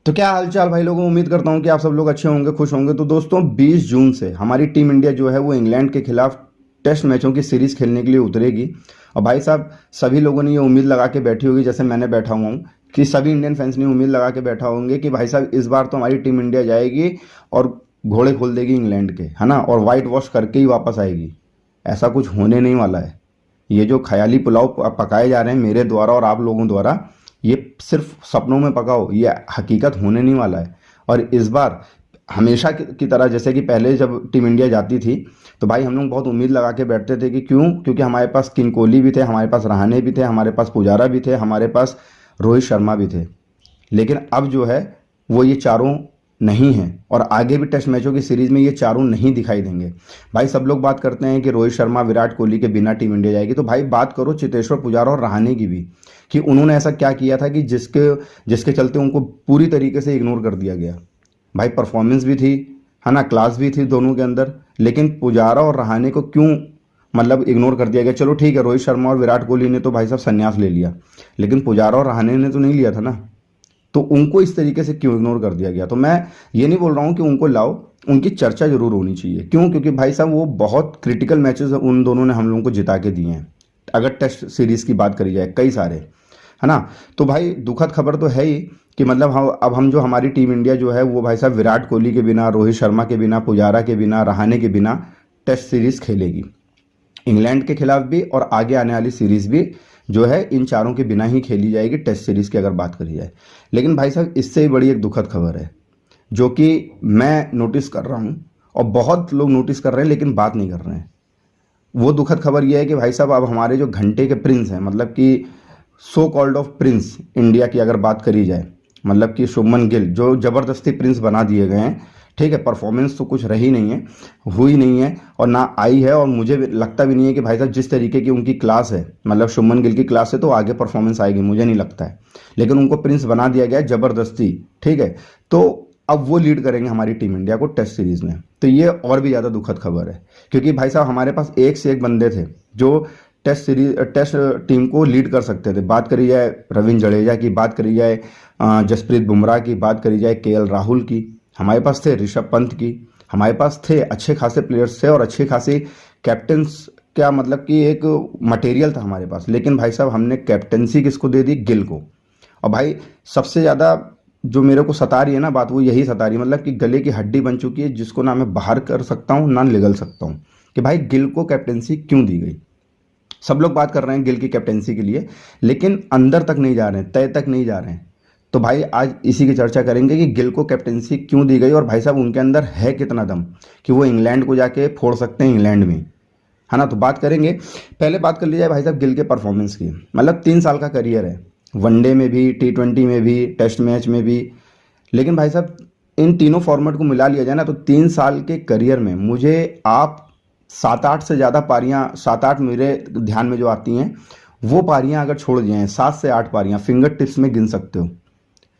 तो क्या हालचाल भाई लोगों, उम्मीद करता हूँ कि आप सब लोग अच्छे होंगे, खुश होंगे। तो दोस्तों 20 जून से हमारी टीम इंडिया जो है वो इंग्लैंड के खिलाफ टेस्ट मैचों की सीरीज खेलने के लिए उतरेगी। और भाई साहब, सभी लोगों ने ये उम्मीद लगा के बैठी होगी, जैसे मैंने बैठा हुआ हूँ, कि सभी इंडियन फैंस ने उम्मीद लगा के बैठा होंगे कि भाई साहब इस बार तो हमारी टीम इंडिया जाएगी और घोड़े खोल देगी इंग्लैंड के, है ना, और वाइट वॉश करके ही वापस आएगी। ऐसा कुछ होने नहीं वाला है। ये जो ख्याली पुलाव पकाए जा रहे हैं मेरे द्वारा और आप लोगों द्वारा, ये सिर्फ सपनों में पकाओ, ये हकीकत होने नहीं वाला है। और इस बार हमेशा की तरह, जैसे कि पहले जब टीम इंडिया जाती थी तो भाई हम लोग बहुत उम्मीद लगा के बैठते थे कि क्यों, क्योंकि हमारे पास किंग कोहली भी थे, हमारे पास रहाणे भी थे, हमारे पास पुजारा भी थे, हमारे पास रोहित शर्मा भी थे। लेकिन अब जो है वो ये चारों नहीं हैं, और आगे भी टेस्ट मैचों की सीरीज में ये चारों नहीं दिखाई देंगे। भाई सब लोग बात करते हैं कि रोहित शर्मा विराट कोहली के बिना टीम इंडिया जाएगी, तो भाई बात करो चेतेश्वर पुजारा और रहाणे की भी, कि उन्होंने ऐसा क्या किया था कि जिसके जिसके चलते उनको पूरी तरीके से इग्नोर कर दिया गया। भाई परफॉर्मेंस भी थी, है ना, क्लास भी थी दोनों के अंदर, लेकिन पुजारा और रहाणे को क्यों मतलब इग्नोर कर दिया गया। चलो ठीक है, रोहित शर्मा और विराट कोहली ने तो भाई साहब संन्यास ले लिया, लेकिन पुजारा और रहाणे ने तो नहीं लिया था ना। तो उनको इस तरीके से क्यों इग्नोर कर दिया गया। तो मैं ये नहीं बोल रहा हूँ कि उनको लाओ, उनकी चर्चा जरूर होनी चाहिए। क्यों? क्योंकि भाई साहब वो बहुत क्रिटिकल मैचेस उन दोनों ने हम लोगों को जिता के दिए हैं। अगर टेस्ट सीरीज की बात करी जाए, कई सारे, है ना। तो भाई दुखद खबर तो है ही कि मतलब हम जो हमारी टीम इंडिया जो है वो भाई साहब विराट कोहली के बिना, रोहित शर्मा के बिना, पुजारा के बिना, रहाणे के बिना टेस्ट सीरीज खेलेगी इंग्लैंड के खिलाफ भी, और आगे आने वाली सीरीज भी जो है इन चारों के बिना ही खेली जाएगी टेस्ट सीरीज की अगर बात करी जाए। लेकिन भाई साहब इससे ही बड़ी एक दुखद खबर है जो कि मैं नोटिस कर रहा हूँ, और बहुत लोग नोटिस कर रहे हैं लेकिन बात नहीं कर रहे हैं। वो दुखद खबर यह है कि भाई साहब अब हमारे जो घंटे के प्रिंस हैं, मतलब कि so called off Prince India की अगर बात करी जाए, मतलब कि शुभमन गिल जो ज़बरदस्ती प्रिंस बना दिए गए हैं, ठीक है, परफॉर्मेंस तो कुछ रही नहीं है, हुई नहीं है और ना आई है, और मुझे लगता भी नहीं है कि भाई साहब जिस तरीके की उनकी क्लास है, मतलब शुभमन गिल की क्लास है, तो आगे परफॉर्मेंस आएगी, मुझे नहीं लगता है। लेकिन उनको प्रिंस बना दिया गया है ज़बरदस्ती, ठीक है। तो अब वो लीड करेंगे हमारी टीम इंडिया को टेस्ट सीरीज में। तो ये और भी ज़्यादा दुखद खबर है, क्योंकि भाई साहब हमारे पास एक से एक बंदे थे जो टेस्ट टीम को लीड कर सकते थे। बात करी जाए रविंद्र जडेजा की, बात करी जाए जसप्रीत बुमराह की, बात करी जाए केएल राहुल की, हमारे पास थे ऋषभ पंत की, हमारे पास थे अच्छे खासे प्लेयर्स थे और अच्छे खासे कैप्टन्स, क्या मतलब कि एक मटेरियल था हमारे पास। लेकिन भाई साहब हमने कैप्टनसी किसको दे दी? गिल को। और भाई सबसे ज़्यादा जो मेरे को सता रही है ना बात, वो यही सता रही है, मतलब कि गले की हड्डी बन चुकी है, जिसको ना मैं बाहर कर सकता हूँ ना निगल सकता हूँ, कि भाई गिल को कैप्टनसी क्यों दी गई। सब लोग बात कर रहे हैं गिल की कैप्टनसी के लिए, लेकिन अंदर तक नहीं जा रहे हैं, तय तक नहीं जा रहे हैं। तो भाई आज इसी की चर्चा करेंगे कि गिल को कैप्टनसी क्यों दी गई, और भाई साहब उनके अंदर है कितना दम कि वो इंग्लैंड को जाके फोड़ सकते हैं इंग्लैंड में, है ना। तो बात करेंगे, पहले बात कर ली जाए भाई साहब गिल के परफॉर्मेंस की। मतलब 3 साल का करियर है, वनडे में भी, T20 में भी, टेस्ट मैच में भी। लेकिन भाई साहब इन तीनों फॉर्मेट को मिला लिया जाए ना, तो 3 साल के करियर में मुझे आप 7-8 से ज़्यादा पारियां, 7-8 मेरे ध्यान में जो आती हैं वो पारियां अगर छोड़ दिए हैं, 7 से 8 पारियां फिंगर टिप्स में गिन सकते हो,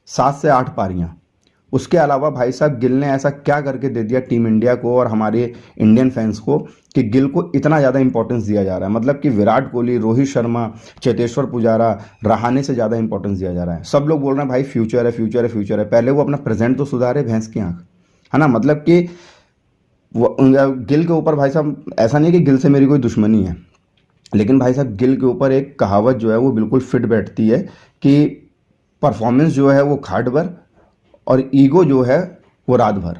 7 से 8 पारियां। उसके अलावा भाई साहब गिल ने ऐसा क्या करके दे दिया टीम इंडिया को और हमारे इंडियन फैंस को कि गिल को इतना ज़्यादा इंपॉर्टेंस दिया जा रहा है। मतलब कि विराट कोहली, रोहित शर्मा, चेतेश्वर पुजारा, रहाणे से ज़्यादा इंपॉर्टेंस दिया जा रहा है। सब लोग बोल रहे हैं भाई फ्यूचर है, फ्यूचर है, फ्यूचर है। पहले वो अपना प्रेजेंट तो सुधारे, भैंस की आंख, है ना। मतलब कि गिल के ऊपर भाई साहब ऐसा नहीं कि गिल से मेरी कोई दुश्मनी है, लेकिन भाई साहब गिल के ऊपर एक कहावत जो है वो बिल्कुल फिट बैठती है कि परफॉर्मेंस जो है वो खाट भर और ईगो जो है वो रात भर।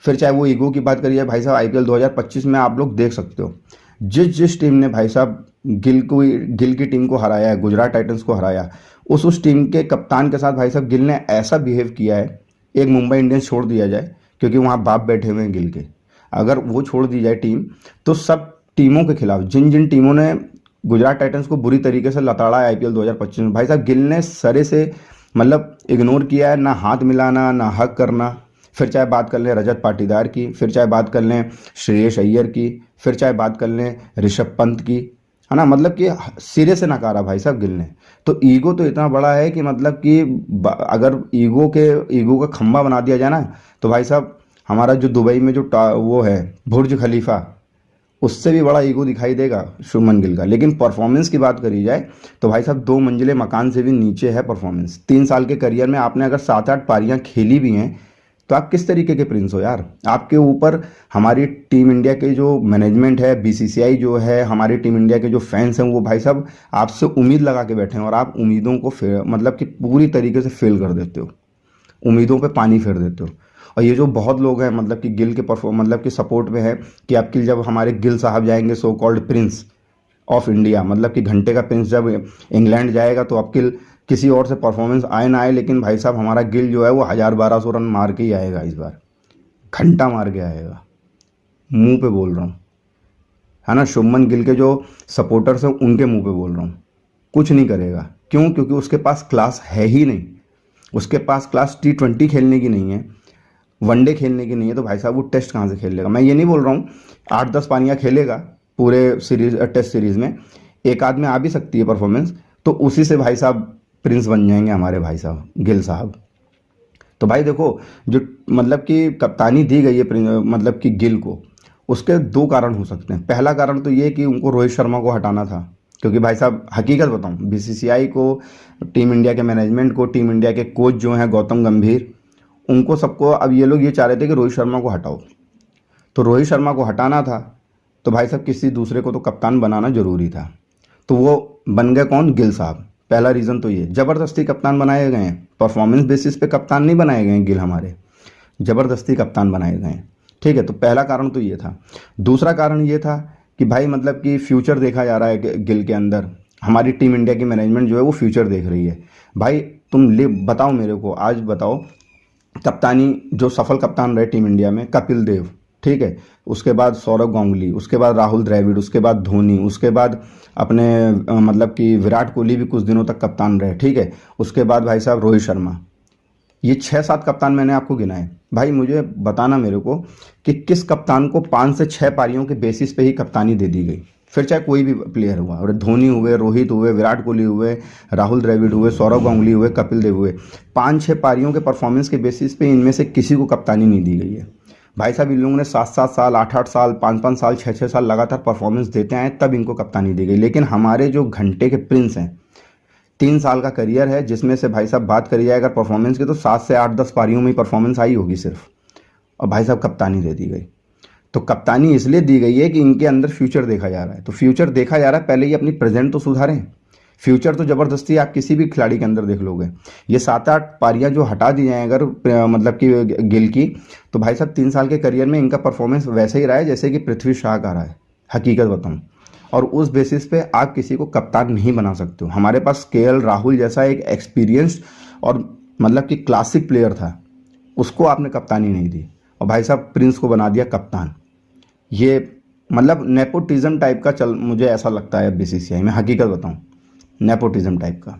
फिर चाहे वो ईगो की बात करिए भाई साहब, IPL 2025 में आप लोग देख सकते हो जिस जिस टीम ने भाई साहब गिल की टीम को हराया है, गुजरात टाइटंस को हराया, उस टीम के कप्तान के साथ भाई साहब गिल ने ऐसा बिहेव किया है। एक मुंबई इंडियंस छोड़ दिया जाए, क्योंकि वहाँ बाप बैठे हुए हैं गिल के, अगर वो छोड़ दी जाए टीम, तो सब टीमों के खिलाफ, जिन जिन टीमों ने गुजरात टाइटंस को बुरी तरीके से लताड़ा है IPL 2025 में, भाई साहब गिल ने सरे से मतलब इग्नोर किया है, ना हाथ मिलाना ना हक करना। फिर चाहे बात कर लें रजत पाटीदार की, फिर चाहे बात कर लें श्रेयस अय्यर की, फिर चाहे बात कर लें ऋषभ पंत की, है ना। मतलब कि सिरे से नकारा भाई साहब गिल ने। तो ईगो तो इतना बड़ा है कि मतलब कि अगर ईगो का खंबा बना दिया जाए ना, तो भाई साहब हमारा जो दुबई में जो वो है बुर्ज खलीफा, उससे भी बड़ा ईगो दिखाई देगा शुभमन गिल का। लेकिन परफॉर्मेंस की बात करी जाए तो भाई साहब 2 मंजिले मकान से भी नीचे है परफॉर्मेंस। 3 साल के करियर में आपने अगर 7-8 पारियां खेली भी हैं तो आप किस तरीके के प्रिंस हो यार। आपके ऊपर हमारी टीम इंडिया के जो मैनेजमेंट है, बीसीसीआई जो है, हमारी टीम इंडिया के जो फैंस हैं, वो भाई साहब आपसे उम्मीद लगा के बैठे हैं और आप उम्मीदों को मतलब कि पूरी तरीके से फेल कर देते हो, उम्मीदों पे पानी फेर देते हो। और ये जो बहुत लोग हैं मतलब कि गिल के मतलब कि सपोर्ट में है कि आपकी जब हमारे गिल साहब जाएंगे so called Prince of India, मतलब कि घंटे का प्रिंस जब इंग्लैंड जाएगा तो आपकी किसी और से परफॉर्मेंस आए ना आए, लेकिन भाई साहब हमारा गिल जो है वो 1000-1200 रन मार के ही आएगा इस बार, घंटा मार के आएगा। मुंह पे बोल रहा हूँ, है ना। शुभमन गिल के जो सपोर्टर्स हैं उनके मुंह पे बोल रहा हूँ, कुछ नहीं करेगा। क्यों? क्योंकि उसके पास क्लास है ही नहीं। उसके पास क्लास T20 खेलने की नहीं है, वनडे खेलने की नहीं है, तो भाई साहब वो टेस्ट कहाँ से खेल लेगा। मैं ये नहीं बोल रहा हूँ 8-10 पारियां खेलेगा पूरे सीरीज, टेस्ट सीरीज में एक आध में आ भी सकती है परफॉर्मेंस, तो उसी से भाई साहब प्रिंस बन जाएंगे हमारे भाई साहब गिल साहब। तो भाई देखो, जो मतलब कि कप्तानी दी गई है मतलब कि गिल को, उसके 2 कारण हो सकते हैं। पहला कारण तो ये कि उनको रोहित शर्मा को हटाना था, क्योंकि भाई साहब हकीकत बताऊं, बीसीसीआई को, टीम इंडिया के मैनेजमेंट को, टीम इंडिया के कोच जो हैं गौतम गंभीर, उनको सबको अब ये लोग ये चाह रहे थे कि रोहित शर्मा को हटाओ। तो रोहित शर्मा को हटाना था तो भाई साहब किसी दूसरे को तो कप्तान बनाना जरूरी था। तो वो बन गए कौन? गिल साहब। पहला रीज़न तो ये, ज़बरदस्ती कप्तान बनाए गए हैं, परफॉर्मेंस बेसिस पे कप्तान नहीं बनाए गए हैं गिल हमारे, ज़बरदस्ती कप्तान बनाए गए हैं। ठीक है, तो पहला कारण तो ये था। दूसरा कारण ये था कि भाई मतलब कि फ्यूचर देखा जा रहा है गिल के अंदर। हमारी टीम इंडिया की मैनेजमेंट जो है वो फ्यूचर देख रही है। भाई तुम बताओ मेरे को, आज बताओ, कप्तानी जो सफल कप्तान रहे टीम इंडिया में, कपिल देव, ठीक है, उसके बाद सौरव गांगुली, उसके बाद राहुल द्रविड़, उसके बाद धोनी, उसके बाद अपने मतलब कि विराट कोहली भी कुछ दिनों तक कप्तान रहे, ठीक है, उसके बाद भाई साहब रोहित शर्मा। ये 6-7 कप्तान मैंने आपको गिनाए। भाई मुझे बताना मेरे को कि किस कप्तान को 5 से 6 पारियों के बेसिस पे ही कप्तानी दे दी गई, फिर चाहे कोई भी प्लेयर हुआ, और धोनी हुए, रोहित हुए, विराट कोहली हुए, राहुल द्रविड़ हुए, सौरव गांगुली हुए, कपिल देव हुए, 5-6 पारियों के परफॉर्मेंस के बेसिस पे इनमें से किसी को कप्तानी नहीं दी गई है। भाई साहब इन लोगों ने 7-7 साल, 8-8 साल, 5-5 साल, 6-6 साल लगातार परफॉर्मेंस देते आए, तब इनको कप्तानी दी गई। लेकिन हमारे जो घंटे के प्रिंस हैं, 3 साल का करियर है, जिसमें से भाई साहब बात करी जाए अगर परफॉर्मेंस की तो 7 से 8-10 पारियों में ही परफॉर्मेंस आई होगी सिर्फ, और भाई साहब कप्तानी दे दी गई। तो कप्तानी इसलिए दी गई है कि इनके अंदर फ्यूचर देखा जा रहा है। तो फ्यूचर देखा जा रहा है, पहले ही अपनी प्रेजेंट तो सुधारें। फ्यूचर तो ज़बरदस्ती आप किसी भी खिलाड़ी के अंदर देख लोगे। ये 7-8 पारियां जो हटा दी जाएँ अगर मतलब कि गिल की, तो भाई साहब 3 साल के करियर में इनका परफॉर्मेंस वैसे ही रहा है जैसे कि पृथ्वी शॉ का रहा है, हकीकत बताऊं। और उस बेसिस पे आप किसी को कप्तान नहीं बना सकते हो। हमारे पास KL राहुल जैसा एक एक्सपीरियंस्ड और मतलब कि क्लासिक प्लेयर था, उसको आपने कप्तानी नहीं दी, और भाई साहब प्रिंस को बना दिया कप्तान। ये मतलब नेपोटिज्म टाइप का मुझे ऐसा लगता है बीसीसीआई में, हकीकत बताऊं, नेपोटिज्म टाइप का।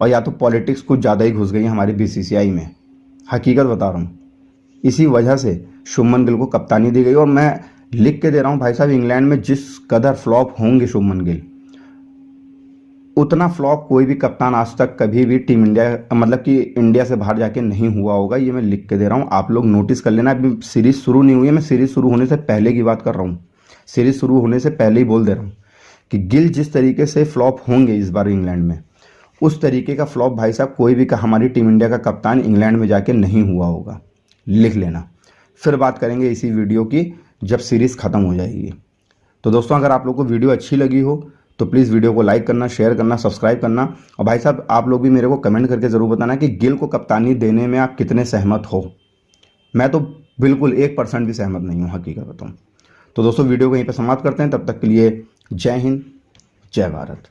और या तो पॉलिटिक्स कुछ ज़्यादा ही घुस गई है हमारी बीसीसीआई में, हकीकत बता रहा हूँ। इसी वजह से शुभमन गिल को कप्तानी दी गई। और मैं लिख के दे रहा हूँ भाई साहब, इंग्लैंड में जिस कदर फ्लॉप होंगे शुभमन गिल, उतना फ्लॉप कोई भी कप्तान आज तक कभी भी टीम इंडिया मतलब कि इंडिया से बाहर जाके नहीं हुआ होगा। ये मैं लिख के दे रहा हूँ, आप लोग नोटिस कर लेना। अभी सीरीज शुरू नहीं हुई है, मैं सीरीज शुरू होने से पहले की बात कर रहा हूँ। सीरीज शुरू होने से पहले ही बोल दे रहा हूँ कि गिल जिस तरीके से फ्लॉप होंगे इस बार इंग्लैंड में, उस तरीके का फ्लॉप भाई साहब कोई भी हमारी टीम इंडिया का कप्तान इंग्लैंड में जाके नहीं हुआ होगा, लिख लेना। फिर बात करेंगे इसी वीडियो की जब सीरीज़ ख़त्म हो जाएगी। तो दोस्तों, अगर आप लोग को वीडियो अच्छी लगी हो तो प्लीज़ वीडियो को लाइक करना, शेयर करना, सब्सक्राइब करना। और भाई साहब आप लोग भी मेरे को कमेंट करके ज़रूर बताना कि गिल को कप्तानी देने में आप कितने सहमत हो। मैं तो बिल्कुल 1% भी सहमत नहीं हूँ, हकीकत बताऊँ। तो दोस्तों वीडियो को यहीं पर समाप्त करते हैं, तब तक के लिए जय हिंद, जय भारत।